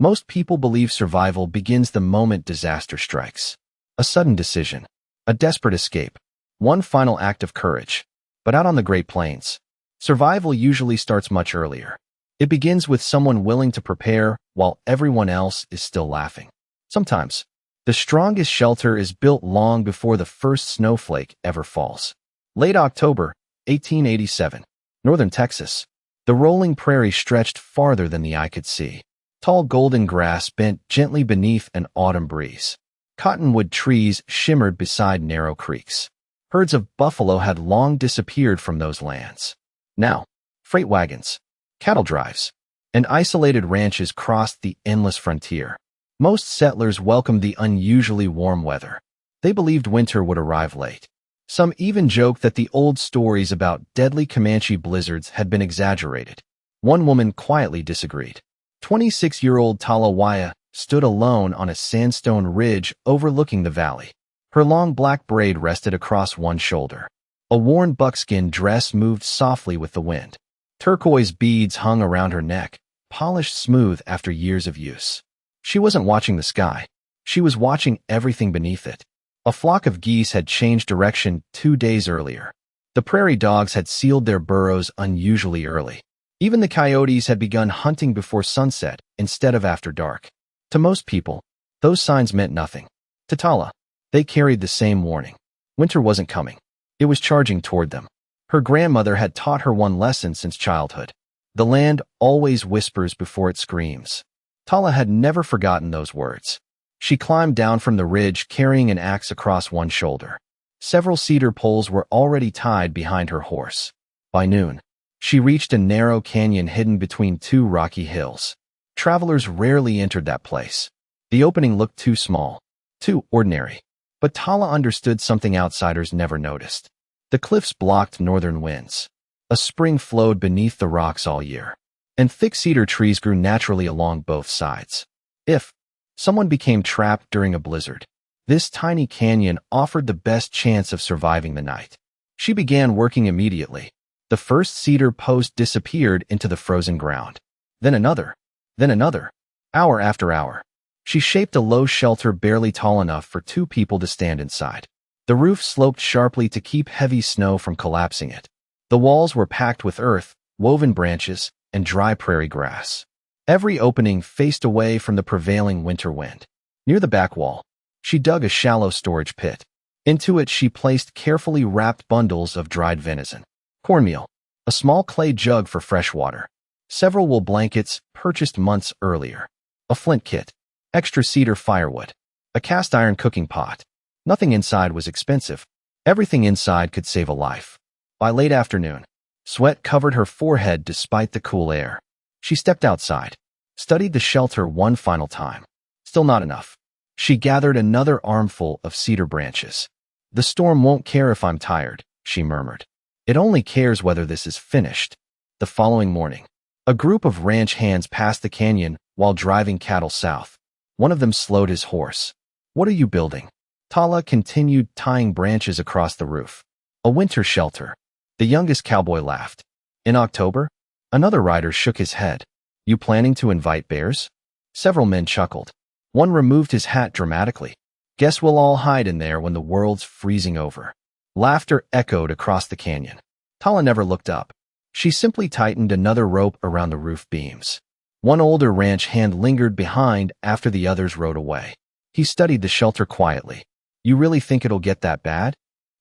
Most people believe survival begins the moment disaster strikes. A sudden decision, a desperate escape, one final act of courage. But out on the Great Plains, survival usually starts much earlier. It begins with someone willing to prepare while everyone else is still laughing. Sometimes, the strongest shelter is built long before the first snowflake ever falls. Late October, 1887, northern Texas. The rolling prairie stretched farther than the eye could see. Tall golden grass bent gently beneath an autumn breeze. Cottonwood trees shimmered beside narrow creeks. Herds of buffalo had long disappeared from those lands. Now, freight wagons, cattle drives, and isolated ranches crossed the endless frontier. Most settlers welcomed the unusually warm weather. They believed winter would arrive late. Some even joked that the old stories about deadly Comanche blizzards had been exaggerated. One woman quietly disagreed. 26-year-old Tala stood alone on a sandstone ridge overlooking the valley. Her long black braid rested across one shoulder. A worn buckskin dress moved softly with the wind. Turquoise beads hung around her neck, polished smooth after years of use. She wasn't watching the sky. She was watching everything beneath it. A flock of geese had changed direction 2 days earlier. The prairie dogs had sealed their burrows unusually early. Even the coyotes had begun hunting before sunset instead of after dark. To most people, those signs meant nothing. To Tala, they carried the same warning. Winter wasn't coming. It was charging toward them. Her grandmother had taught her one lesson since childhood. The land always whispers before it screams. Tala had never forgotten those words. She climbed down from the ridge carrying an axe across one shoulder. Several cedar poles were already tied behind her horse. By noon, she reached a narrow canyon hidden between two rocky hills. Travelers rarely entered that place. The opening looked too small, too ordinary. But Tala understood something outsiders never noticed. The cliffs blocked northern winds. A spring flowed beneath the rocks all year, and thick cedar trees grew naturally along both sides. If someone became trapped during a blizzard, this tiny canyon offered the best chance of surviving the night. She began working immediately. The first cedar post disappeared into the frozen ground. Then another, hour after hour. She shaped a low shelter barely tall enough for 2 people to stand inside. The roof sloped sharply to keep heavy snow from collapsing it. The walls were packed with earth, woven branches, and dry prairie grass. Every opening faced away from the prevailing winter wind. Near the back wall, she dug a shallow storage pit. Into it she placed carefully wrapped bundles of dried venison, cornmeal, a small clay jug for fresh water, several wool blankets purchased months earlier, a flint kit, extra cedar firewood, a cast iron cooking pot. Nothing inside was expensive. Everything inside could save a life. By late afternoon, sweat covered her forehead despite the cool air. She stepped outside, studied the shelter one final time. Still not enough. She gathered another armful of cedar branches. "The storm won't care if I'm tired," she murmured. "It only cares whether this is finished." The following morning, a group of ranch hands passed the canyon while driving cattle south. One of them slowed his horse. "What are you building?" Tala continued tying branches across the roof. "A winter shelter." The youngest cowboy laughed. In October, another rider shook his head. "You planning to invite bears?" Several men chuckled. One removed his hat dramatically. "Guess we'll all hide in there when the world's freezing over." Laughter echoed across the canyon. Tala never looked up. She simply tightened another rope around the roof beams. One older ranch hand lingered behind after the others rode away. He studied the shelter quietly. "You really think it'll get that bad?"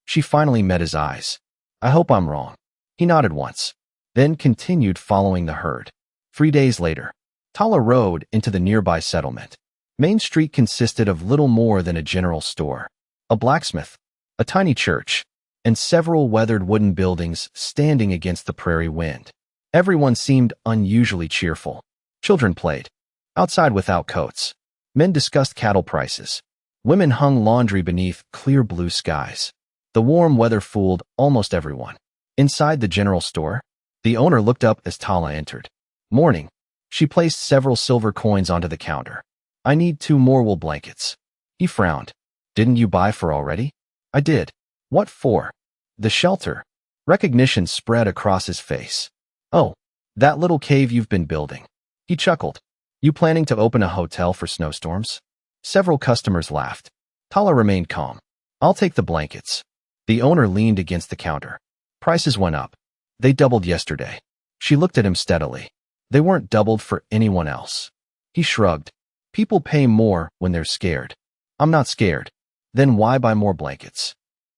She finally met his eyes. "I hope I'm wrong." He nodded once, then continued following the herd. 3 days later, Tala rode into the nearby settlement. Main Street consisted of little more than a general store, a blacksmith, a tiny church, and several weathered wooden buildings standing against the prairie wind. Everyone seemed unusually cheerful. Children played outside without coats. Men discussed cattle prices. Women hung laundry beneath clear blue skies. The warm weather fooled almost everyone. Inside the general store, the owner looked up as Tala entered. "Morning." She placed several silver coins onto the counter. "I need 2 more wool blankets." He frowned. "Didn't you buy 4 already?" "I did." "What for?" "The shelter." Recognition spread across his face. "Oh, that little cave you've been building." He chuckled. You planning to open a hotel for snowstorms? Several customers laughed. Tala remained calm. I'll take the blankets. The owner leaned against the counter. Prices went up. They doubled yesterday. She looked at him steadily. They weren't doubled for anyone else. He shrugged. People pay more when they're scared. I'm not scared. Then why buy more blankets?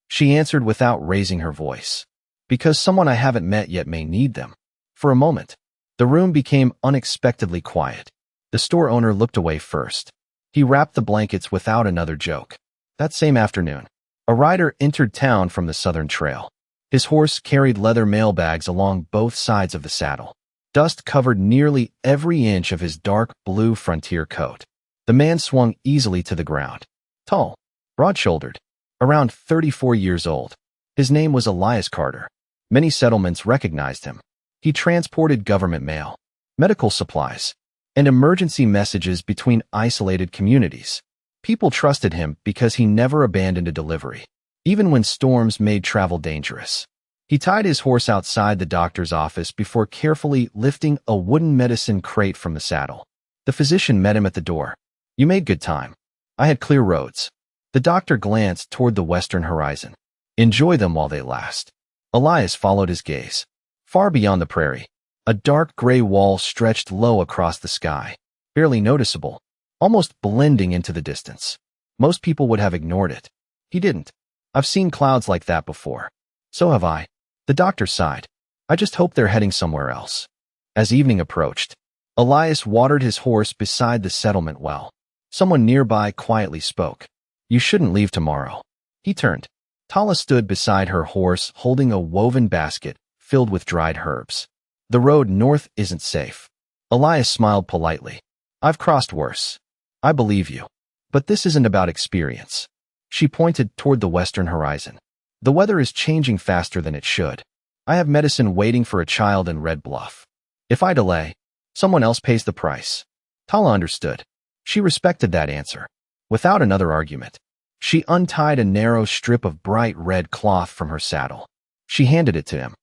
She answered without raising her voice. Because someone I haven't met yet may need them. For a moment, the room became unexpectedly quiet. The store owner looked away first. He wrapped the blankets without another joke. That same afternoon, a rider entered town from the southern trail. His horse carried leather mailbags along both sides of the saddle. Dust covered nearly every inch of his dark blue frontier coat. The man swung easily to the ground. Tall, broad-shouldered, around 34 years old. His name was Elias Carter. Many settlements recognized him. He transported government mail, medical supplies, and emergency messages between isolated communities. People trusted him because he never abandoned a delivery, even when storms made travel dangerous. He tied his horse outside the doctor's office before carefully lifting a wooden medicine crate from the saddle. The physician met him at the door. You made good time. I had clear roads. The doctor glanced toward the western horizon. Enjoy them while they last. Elias followed his gaze. Far beyond the prairie, a dark gray wall stretched low across the sky, barely noticeable, almost blending into the distance. Most people would have ignored it. He didn't. I've seen clouds like that before. So have I. The doctor sighed. I just hope they're heading somewhere else. As evening approached, Elias watered his horse beside the settlement well. Someone nearby quietly spoke. You shouldn't leave tomorrow. He turned. Tala stood beside her horse holding a woven basket filled with dried herbs. The road north isn't safe. Elias smiled politely. I've crossed worse. I believe you. But this isn't about experience. She pointed toward the western horizon. The weather is changing faster than it should. I have medicine waiting for a child in Red Bluff. If I delay, someone else pays the price. Tala understood. She respected that answer. Without another argument, she untied a narrow strip of bright red cloth from her saddle. She handed it to him.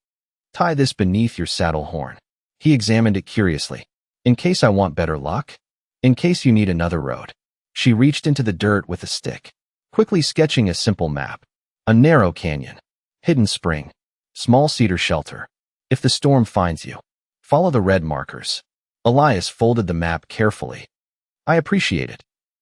Tie this beneath your saddle horn. He examined it curiously. In case I want better luck? In case you need another road. She reached into the dirt with a stick, quickly sketching a simple map. A narrow canyon, hidden spring, small cedar shelter. If the storm finds you, follow the red markers. Elias folded the map carefully. I appreciate it.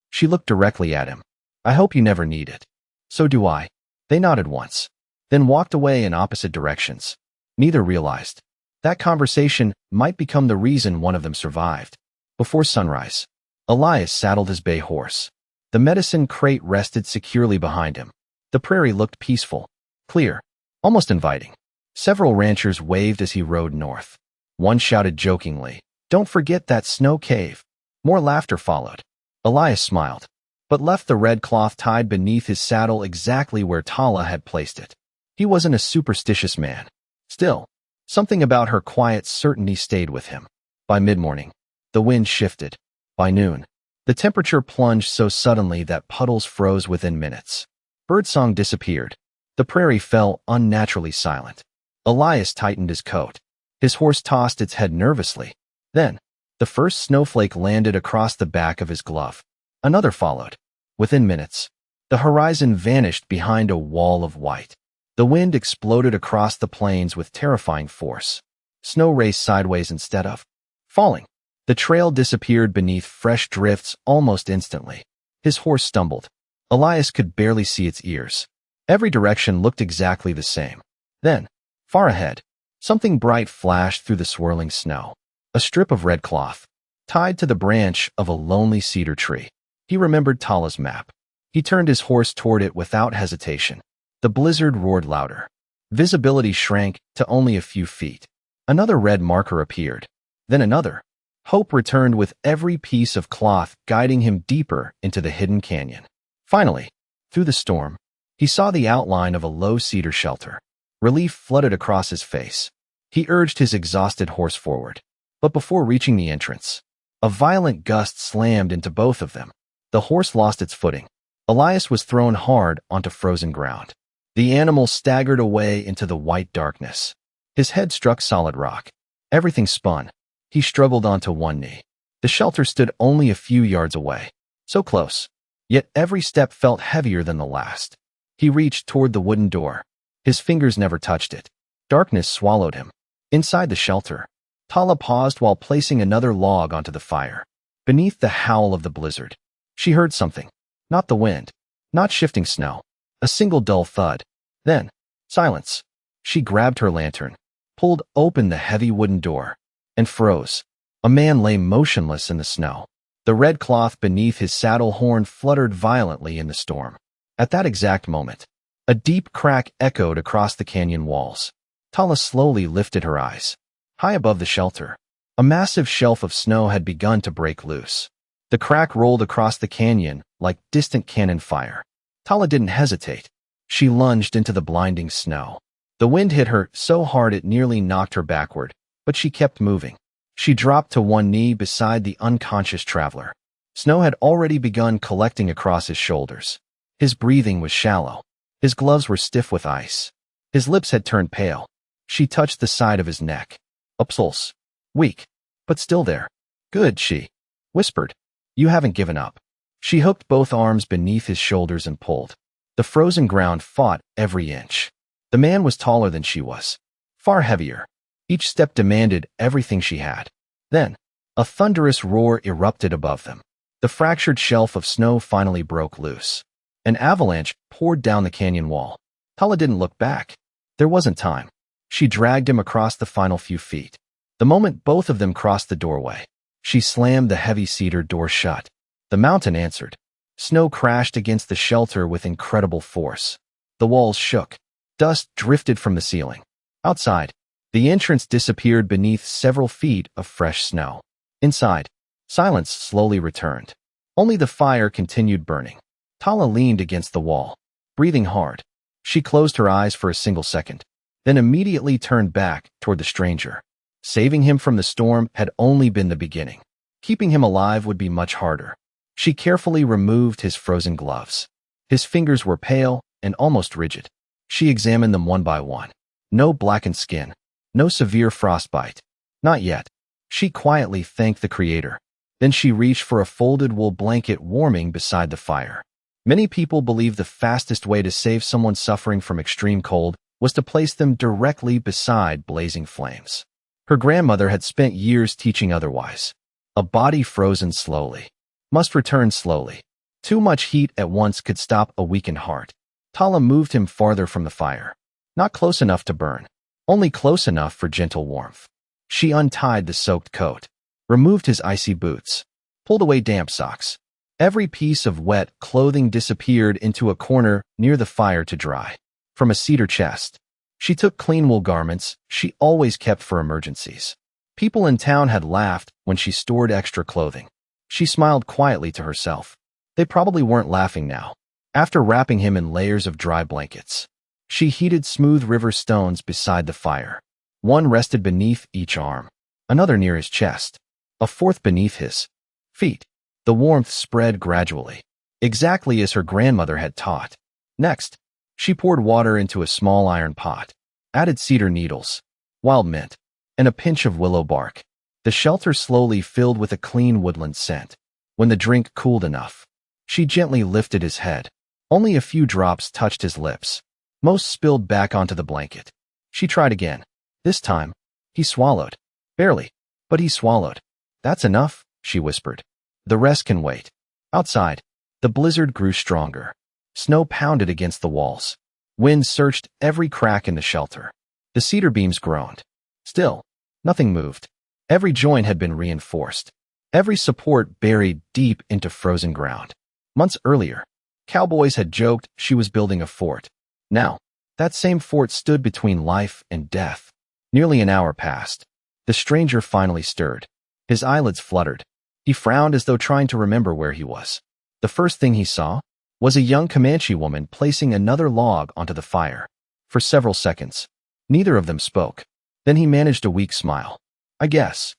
She looked directly at him. I hope you never need it. So do I. They nodded once, then walked away in opposite directions. Neither realized that conversation might become the reason one of them survived. Before sunrise, Elias saddled his bay horse. The medicine crate rested securely behind him. The prairie looked peaceful, clear, almost inviting. Several ranchers waved as he rode north. One shouted jokingly, "Don't forget that snow cave." More laughter followed. Elias smiled, but left the red cloth tied beneath his saddle exactly where Tala had placed it. He wasn't a superstitious man. Still, something about her quiet certainty stayed with him. By mid-morning, the wind shifted. By noon, the temperature plunged so suddenly that puddles froze within minutes. Birdsong disappeared. The prairie fell unnaturally silent. Elias tightened his coat. His horse tossed its head nervously. Then, the first snowflake landed across the back of his glove. Another followed. Within minutes, the horizon vanished behind a wall of white. The wind exploded across the plains with terrifying force. Snow raced sideways instead of falling. The trail disappeared beneath fresh drifts almost instantly. His horse stumbled. Elias could barely see its ears. Every direction looked exactly the same. Then, far ahead, something bright flashed through the swirling snow. A strip of red cloth, tied to the branch of a lonely cedar tree. He remembered Tala's map. He turned his horse toward it without hesitation. The blizzard roared louder. Visibility shrank to only a few feet. Another red marker appeared. Then another. Hope returned with every piece of cloth guiding him deeper into the hidden canyon. Finally, through the storm, he saw the outline of a low cedar shelter. Relief flooded across his face. He urged his exhausted horse forward. But before reaching the entrance, a violent gust slammed into both of them. The horse lost its footing. Elias was thrown hard onto frozen ground. The animal staggered away into the white darkness. His head struck solid rock. Everything spun. He struggled onto one knee. The shelter stood only a few yards away. So close. Yet every step felt heavier than the last. He reached toward the wooden door. His fingers never touched it. Darkness swallowed him. Inside the shelter, Tala paused while placing another log onto the fire. Beneath the howl of the blizzard, she heard something. Not the wind. Not shifting snow. A single dull thud. Then, silence. She grabbed her lantern, pulled open the heavy wooden door, and froze. A man lay motionless in the snow. The red cloth beneath his saddle horn fluttered violently in the storm. At that exact moment, a deep crack echoed across the canyon walls. Tala slowly lifted her eyes. High above the shelter, a massive shelf of snow had begun to break loose. The crack rolled across the canyon like distant cannon fire. Tala didn't hesitate. She lunged into the blinding snow. The wind hit her so hard it nearly knocked her backward, but she kept moving. She dropped to one knee beside the unconscious traveler. Snow had already begun collecting across his shoulders. His breathing was shallow. His gloves were stiff with ice. His lips had turned pale. She touched the side of his neck. A pulse. Weak, but still there. Good, she whispered. You haven't given up. She hooked both arms beneath his shoulders and pulled. The frozen ground fought every inch. The man was taller than she was, far heavier. Each step demanded everything she had. Then, a thunderous roar erupted above them. The fractured shelf of snow finally broke loose. An avalanche poured down the canyon wall. Tala didn't look back. There wasn't time. She dragged him across the final few feet. The moment both of them crossed the doorway, she slammed the heavy cedar door shut. The mountain answered. Snow crashed against the shelter with incredible force. The walls shook. Dust drifted from the ceiling. Outside, the entrance disappeared beneath several feet of fresh snow. Inside, silence slowly returned. Only the fire continued burning. Tala leaned against the wall, breathing hard. She closed her eyes for a single second, then immediately turned back toward the stranger. Saving him from the storm had only been the beginning. Keeping him alive would be much harder. She carefully removed his frozen gloves. His fingers were pale and almost rigid. She examined them one by one. No blackened skin. No severe frostbite. Not yet. She quietly thanked the Creator. Then she reached for a folded wool blanket warming beside the fire. Many people believe the fastest way to save someone suffering from extreme cold was to place them directly beside blazing flames. Her grandmother had spent years teaching otherwise. A body frozen slowly must return slowly. Too much heat at once could stop a weakened heart. Tala moved him farther from the fire. Not close enough to burn, only close enough for gentle warmth. She untied the soaked coat, removed his icy boots, pulled away damp socks. Every piece of wet clothing disappeared into a corner near the fire to dry. From a cedar chest, she took clean wool garments she always kept for emergencies. People in town had laughed when she stored extra clothing. She smiled quietly to herself. They probably weren't laughing now. After wrapping him in layers of dry blankets, she heated smooth river stones beside the fire. One rested beneath each arm, another near his chest, a fourth beneath his feet. The warmth spread gradually, exactly as her grandmother had taught. Next, she poured water into a small iron pot, added cedar needles, wild mint, and a pinch of willow bark. The shelter slowly filled with a clean woodland scent. When the drink cooled enough, she gently lifted his head. Only a few drops touched his lips. Most spilled back onto the blanket. She tried again. This time, he swallowed. Barely, but he swallowed. That's enough, she whispered. The rest can wait. Outside, the blizzard grew stronger. Snow pounded against the walls. Wind searched every crack in the shelter. The cedar beams groaned. Still, nothing moved. Every joint had been reinforced. Every support buried deep into frozen ground. Months earlier, cowboys had joked she was building a fort. Now, that same fort stood between life and death. Nearly an hour passed. The stranger finally stirred. His eyelids fluttered. He frowned as though trying to remember where he was. The first thing he saw was a young Comanche woman placing another log onto the fire. For several seconds, neither of them spoke. Then he managed a weak smile. I guess.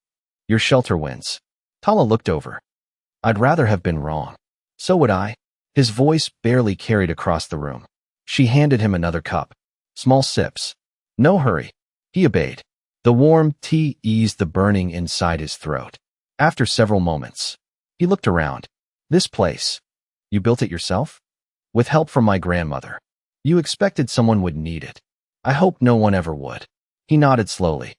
Your shelter wins. Tala looked over. I'd rather have been wrong. So would I. His voice barely carried across the room. She handed him another cup. Small sips. No hurry. He obeyed. The warm tea eased the burning inside his throat. After several moments, he looked around. This place. You built it yourself? With help from my grandmother. You expected someone would need it. I hope no one ever would. He nodded slowly.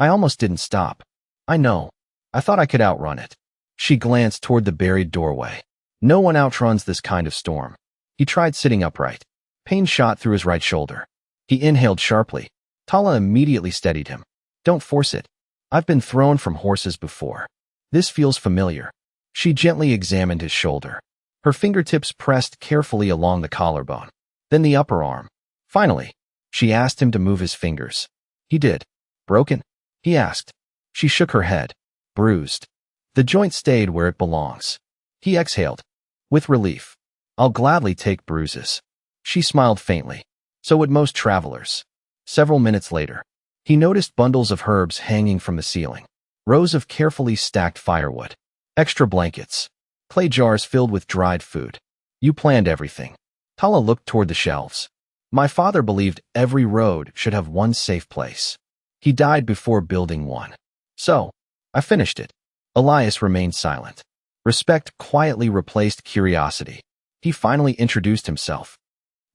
I almost didn't stop. I know. I thought I could outrun it. She glanced toward the buried doorway. No one outruns this kind of storm. He tried sitting upright. Pain shot through his right shoulder. He inhaled sharply. Tala immediately steadied him. Don't force it. I've been thrown from horses before. This feels familiar. She gently examined his shoulder. Her fingertips pressed carefully along the collarbone, then the upper arm. Finally, she asked him to move his fingers. He did. Broken? He asked. She shook her head. Bruised. The joint stayed where it belongs. He exhaled. With relief. I'll gladly take bruises. She smiled faintly. So would most travelers. Several minutes later, he noticed bundles of herbs hanging from the ceiling. Rows of carefully stacked firewood. Extra blankets. Clay jars filled with dried food. You planned everything. Tala looked toward the shelves. My father believed every road should have one safe place. He died before building one. So, I finished it. Elias remained silent. Respect quietly replaced curiosity. He finally introduced himself.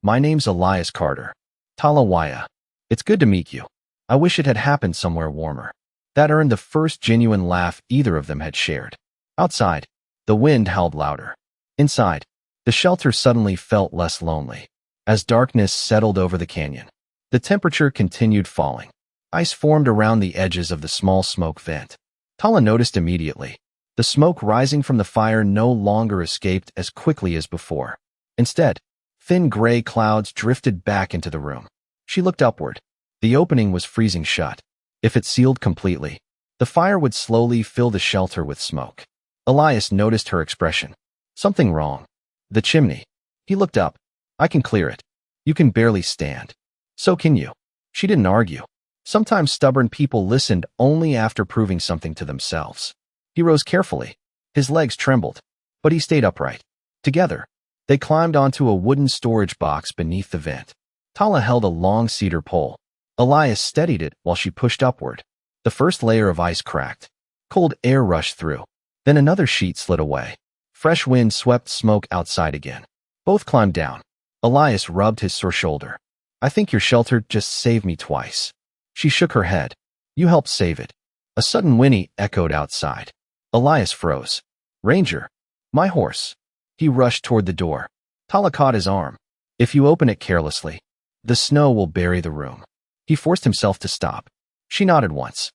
My name's Elias Carter. Tala. It's good to meet you. I wish it had happened somewhere warmer. That earned the first genuine laugh either of them had shared. Outside, the wind howled louder. Inside, the shelter suddenly felt less lonely. As darkness settled over the canyon, the temperature continued falling. Ice formed around the edges of the small smoke vent. Tala noticed immediately. The smoke rising from the fire no longer escaped as quickly as before. Instead, thin gray clouds drifted back into the room. She looked upward. The opening was freezing shut. If it sealed completely, the fire would slowly fill the shelter with smoke. Elias noticed her expression. Something wrong. The chimney. He looked up. I can clear it. You can barely stand. So can you. She didn't argue. Sometimes stubborn people listened only after proving something to themselves. He rose carefully. His legs trembled, but he stayed upright. Together, they climbed onto a wooden storage box beneath the vent. Tala held a long cedar pole. Elias steadied it while she pushed upward. The first layer of ice cracked. Cold air rushed through. Then another sheet slid away. Fresh wind swept smoke outside again. Both climbed down. Elias rubbed his sore shoulder. I think your shelter just saved me twice. She shook her head. You helped save it. A sudden whinny echoed outside. Elias froze. Ranger. My horse. He rushed toward the door. Tala caught his arm. If you open it carelessly, the snow will bury the room. He forced himself to stop. She nodded once.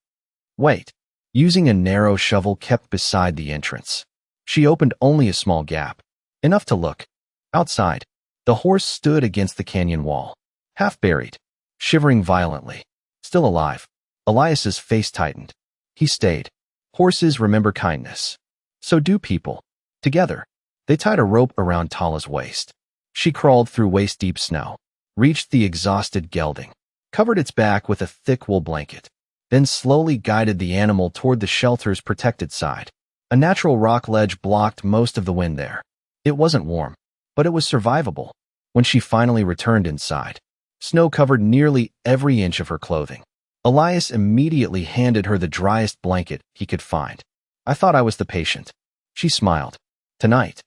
Wait. Using a narrow shovel kept beside the entrance. She opened only a small gap. Enough to look. Outside, the horse stood against the canyon wall. Half buried. Shivering violently. Still alive. Elias's face tightened. He stayed. Horses remember kindness. So do people. Together, they tied a rope around Tala's waist. She crawled through waist-deep snow, reached the exhausted gelding, covered its back with a thick wool blanket, then slowly guided the animal toward the shelter's protected side. A natural rock ledge blocked most of the wind there. It wasn't warm, but it was survivable. When she finally returned inside, snow covered nearly every inch of her clothing. Elias immediately handed her the driest blanket he could find. I thought I was the patient. She smiled. Tonight,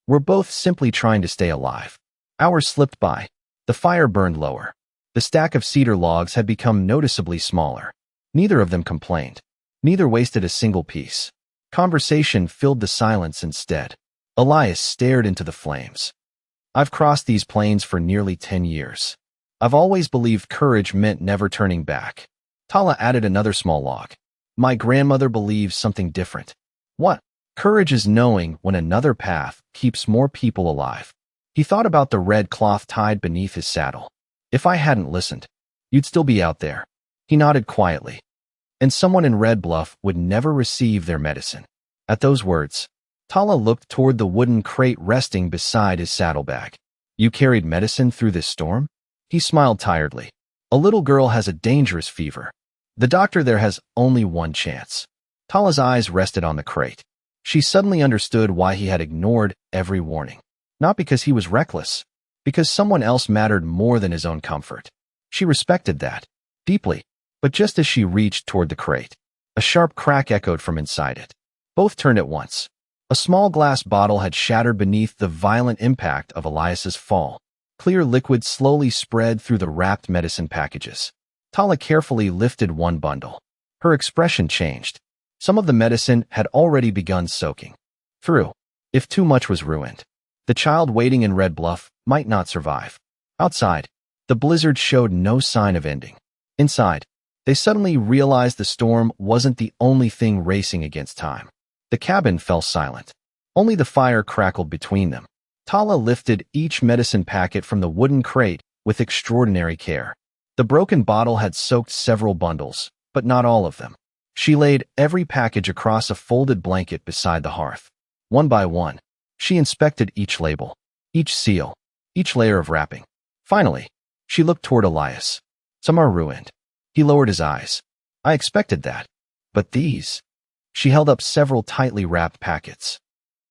we're both simply trying to stay alive. Hours slipped by. The fire burned lower. The stack of cedar logs had become noticeably smaller. Neither of them complained. Neither wasted a single piece. Conversation filled the silence instead. Elias stared into the flames. I've crossed these plains for nearly 10 years. I've always believed courage meant never turning back. Tala added another small log. My grandmother believes something different. What? Courage is knowing when another path keeps more people alive. He thought about the red cloth tied beneath his saddle. If I hadn't listened, you'd still be out there. He nodded quietly. And someone in Red Bluff would never receive their medicine. At those words, Tala looked toward the wooden crate resting beside his saddlebag. You carried medicine through this storm? He smiled tiredly. A little girl has a dangerous fever. The doctor there has only one chance. Tala's eyes rested on the crate. She suddenly understood why he had ignored every warning. Not because he was reckless, because someone else mattered more than his own comfort. She respected that, deeply, but just as she reached toward the crate, a sharp crack echoed from inside it. Both turned at once. A small glass bottle had shattered beneath the violent impact of Elias's fall. Clear liquid slowly spread through the wrapped medicine packages. Tala carefully lifted one bundle. Her expression changed. Some of the medicine had already begun soaking through. If too much was ruined, the child waiting in Red Bluff might not survive. Outside, the blizzard showed no sign of ending. Inside, they suddenly realized the storm wasn't the only thing racing against time. The cabin fell silent. Only the fire crackled between them. Tala lifted each medicine packet from the wooden crate with extraordinary care. The broken bottle had soaked several bundles, but not all of them. She laid every package across a folded blanket beside the hearth. One by one, she inspected each label, each seal, each layer of wrapping. Finally, she looked toward Elias. Some are ruined. He lowered his eyes. I expected that. But these... She held up several tightly wrapped packets.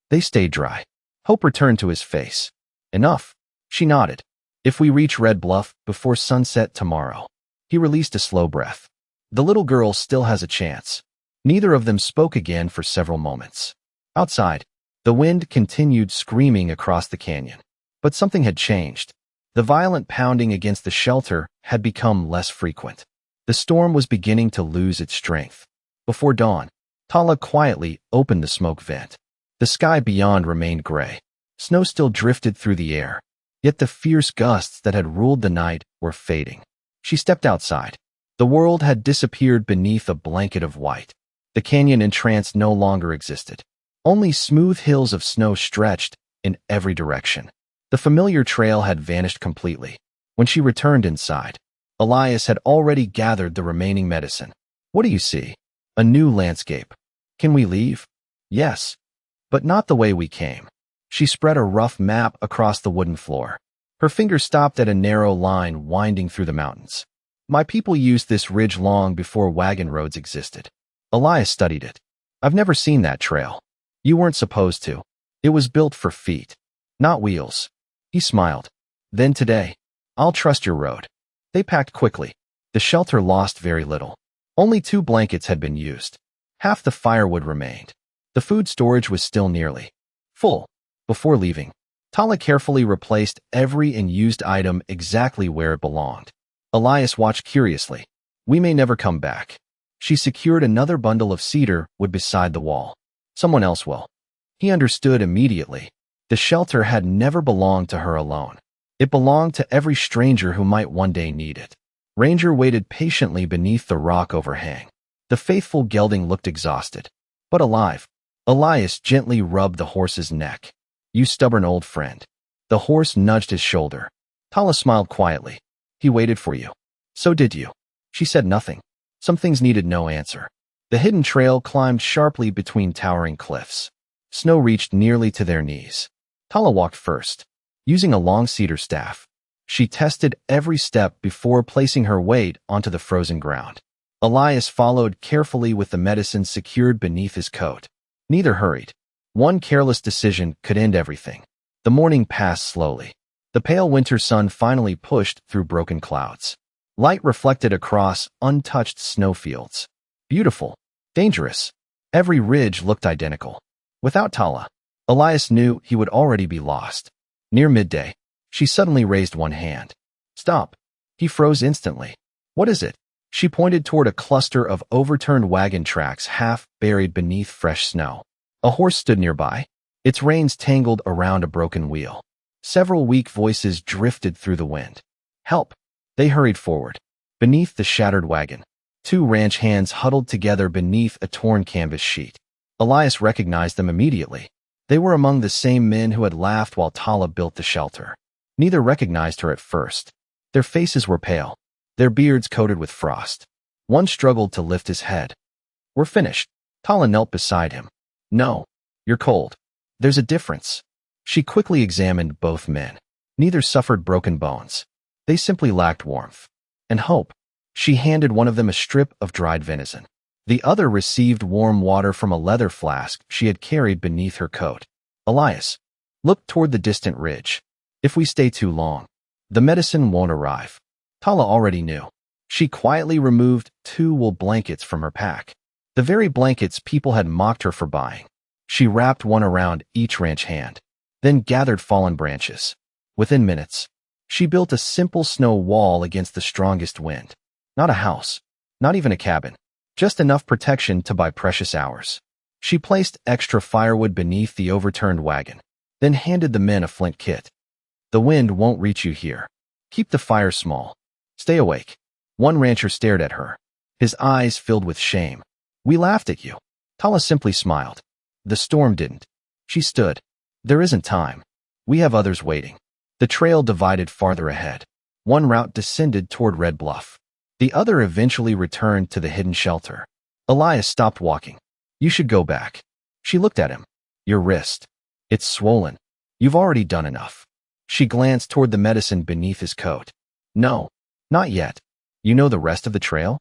They stayed dry. Hope returned to his face. Enough. She nodded. If we reach Red Bluff before sunset tomorrow. He released a slow breath. The little girl still has a chance. Neither of them spoke again for several moments. Outside, the wind continued screaming across the canyon. But something had changed. The violent pounding against the shelter had become less frequent. The storm was beginning to lose its strength. Before dawn, Tala quietly opened the smoke vent. The sky beyond remained gray. Snow still drifted through the air, yet the fierce gusts that had ruled the night were fading. She stepped outside. The world had disappeared beneath a blanket of white. The canyon entrance no longer existed. Only smooth hills of snow stretched in every direction. The familiar trail had vanished completely. When she returned inside, Elias had already gathered the remaining medicine. What do you see? A new landscape. Can we leave? Yes, but not the way we came. She spread a rough map across the wooden floor. Her finger stopped at a narrow line winding through the mountains. My people used this ridge long before wagon roads existed. Elias studied it. I've never seen that trail. You weren't supposed to. It was built for feet, not wheels. He smiled. Then today, I'll trust your road. They packed quickly. The shelter lost very little. Only 2 blankets had been used. Half the firewood remained. The food storage was still nearly full. Before leaving, Tala carefully replaced every unused item exactly where it belonged. Elias watched curiously. We may never come back. She secured another bundle of cedar wood beside the wall. Someone else will. He understood immediately. The shelter had never belonged to her alone. It belonged to every stranger who might one day need it. Ranger waited patiently beneath the rock overhang. The faithful gelding looked exhausted, but alive. Elias gently rubbed the horse's neck. You stubborn old friend. The horse nudged his shoulder. Tala smiled quietly. He waited for you. So did you. She said nothing. Some things needed no answer. The hidden trail climbed sharply between towering cliffs. Snow reached nearly to their knees. Tala walked first, using a long cedar staff. She tested every step before placing her weight onto the frozen ground. Elias followed carefully with the medicine secured beneath his coat. Neither hurried. One careless decision could end everything. The morning passed slowly. The pale winter sun finally pushed through broken clouds. Light reflected across untouched snowfields. Beautiful. Dangerous. Every ridge looked identical. Without Tala, Elias knew he would already be lost. Near midday, she suddenly raised one hand. Stop. He froze instantly. What is it? She pointed toward a cluster of overturned wagon tracks half buried beneath fresh snow. A horse stood nearby. Its reins tangled around a broken wheel. Several weak voices drifted through the wind. Help! They hurried forward. Beneath the shattered wagon, 2 ranch hands huddled together beneath a torn canvas sheet. Elias recognized them immediately. They were among the same men who had laughed while Tala built the shelter. Neither recognized her at first. Their faces were pale, their beards coated with frost. One struggled to lift his head. We're finished. Tala knelt beside him. No, you're cold. There's a difference. She quickly examined both men. Neither suffered broken bones. They simply lacked warmth and hope. She handed one of them a strip of dried venison. The other received warm water from a leather flask she had carried beneath her coat. Elias looked toward the distant ridge. If we stay too long, the medicine won't arrive. Tala already knew. She quietly removed 2 wool blankets from her pack. The very blankets people had mocked her for buying. She wrapped one around each ranch hand, then gathered fallen branches. Within minutes, she built a simple snow wall against the strongest wind. Not a house, not even a cabin, just enough protection to buy precious hours. She placed extra firewood beneath the overturned wagon, then handed the men a flint kit. The wind won't reach you here. Keep the fire small. Stay awake. One rancher stared at her, his eyes filled with shame. We laughed at you. Tala simply smiled. The storm didn't. She stood. There isn't time. We have others waiting. The trail divided farther ahead. One route descended toward Red Bluff. The other eventually returned to the hidden shelter. Elias stopped walking. You should go back. She looked at him. Your wrist. It's swollen. You've already done enough. She glanced toward the medicine beneath his coat. No, not yet. You know the rest of the trail?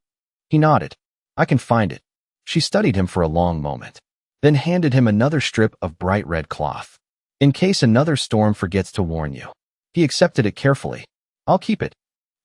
He nodded. I can find it. She studied him for a long moment, then handed him another strip of bright red cloth. In case another storm forgets to warn you. He accepted it carefully. I'll keep it.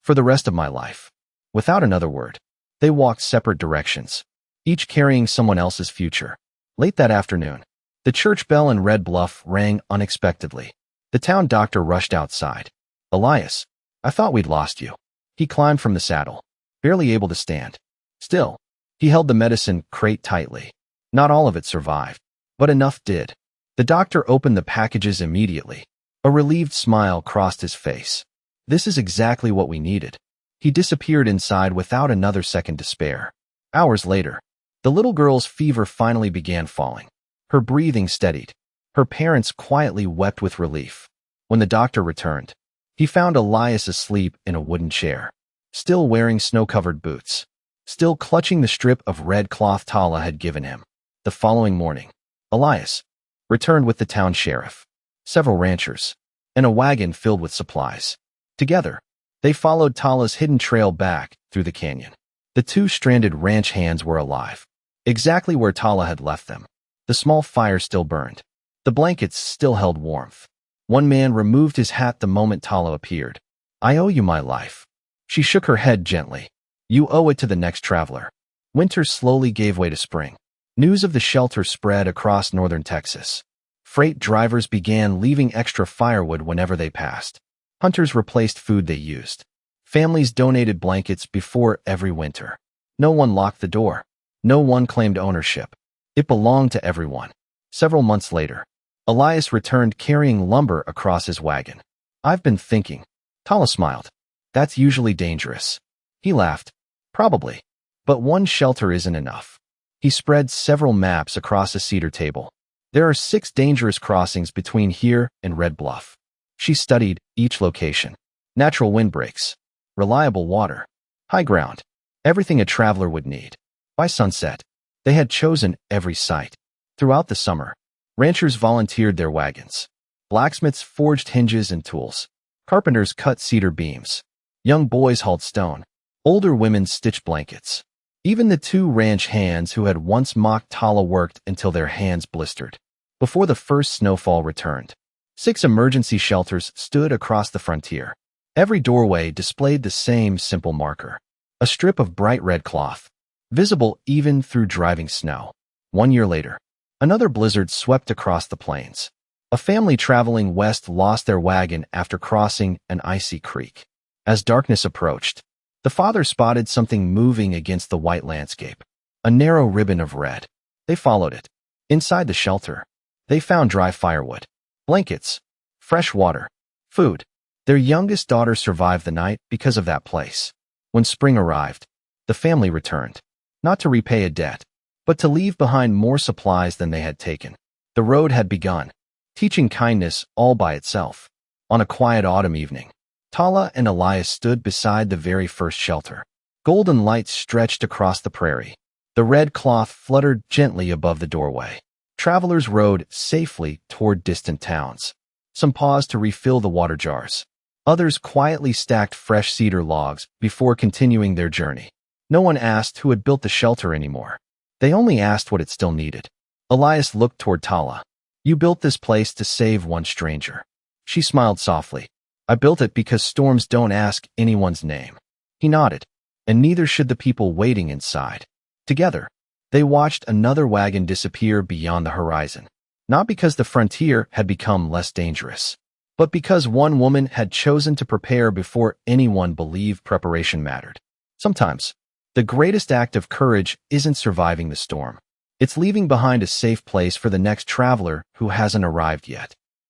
For the rest of my life. Without another word, they walked separate directions, each carrying someone else's future. Late that afternoon, the church bell in Red Bluff rang unexpectedly. The town doctor rushed outside. Elias, I thought we'd lost you. He climbed from the saddle, barely able to stand. Still, he held the medicine crate tightly. Not all of it survived, but enough did. The doctor opened the packages immediately. A relieved smile crossed his face. This is exactly what we needed. He disappeared inside without another second to spare. Hours later, the little girl's fever finally began falling. Her breathing steadied. Her parents quietly wept with relief. When the doctor returned, he found Elias asleep in a wooden chair, still wearing snow-covered boots, still clutching the strip of red cloth Tala had given him. The following morning, Elias returned with the town sheriff, several ranchers, and a wagon filled with supplies. Together, they followed Tala's hidden trail back through the canyon. The two stranded ranch hands were alive, exactly where Tala had left them. The small fire still burned. The blankets still held warmth. One man removed his hat the moment Tala appeared. I owe you my life. She shook her head gently. You owe it to the next traveler. Winter slowly gave way to spring. News of the shelter spread across northern Texas. Freight drivers began leaving extra firewood whenever they passed. Hunters replaced food they used. Families donated blankets before every winter. No one locked the door. No one claimed ownership. It belonged to everyone. Several months later, Elias returned carrying lumber across his wagon. I've been thinking. Tala smiled. That's usually dangerous. He laughed. Probably. But one shelter isn't enough. He spread several maps across a cedar table. There are 6 dangerous crossings between here and Red Bluff. She studied each location. Natural windbreaks, reliable water, high ground, everything a traveler would need. By sunset, they had chosen every site. Throughout the summer, ranchers volunteered their wagons. Blacksmiths forged hinges and tools. Carpenters cut cedar beams. Young boys hauled stone. Older women stitched blankets. Even the 2 ranch hands who had once mocked Tala worked until their hands blistered. Before the first snowfall returned, 6 emergency shelters stood across the frontier. Every doorway displayed the same simple marker, a strip of bright red cloth, visible even through driving snow. 1 year later, another blizzard swept across the plains. A family traveling west lost their wagon after crossing an icy creek. As darkness approached, the father spotted something moving against the white landscape, a narrow ribbon of red. They followed it. Inside the shelter, they found dry firewood, blankets, fresh water, food. Their youngest daughter survived the night because of that place. When spring arrived, the family returned, not to repay a debt, but to leave behind more supplies than they had taken. The road had begun, teaching kindness all by itself. On a quiet autumn evening, Tala and Elias stood beside the very first shelter. Golden lights stretched across the prairie. The red cloth fluttered gently above the doorway. Travelers rode safely toward distant towns. Some paused to refill the water jars. Others quietly stacked fresh cedar logs before continuing their journey. No one asked who had built the shelter anymore. They only asked what it still needed. Elias looked toward Tala. You built this place to save one stranger. She smiled softly. I built it because storms don't ask anyone's name. He nodded. And neither should the people waiting inside. Together, They watched another wagon disappear beyond the horizon, not because the frontier had become less dangerous, but because one woman had chosen to prepare before anyone believed preparation mattered. Sometimes, the greatest act of courage isn't surviving the storm. It's leaving behind a safe place for the next traveler who hasn't arrived yet.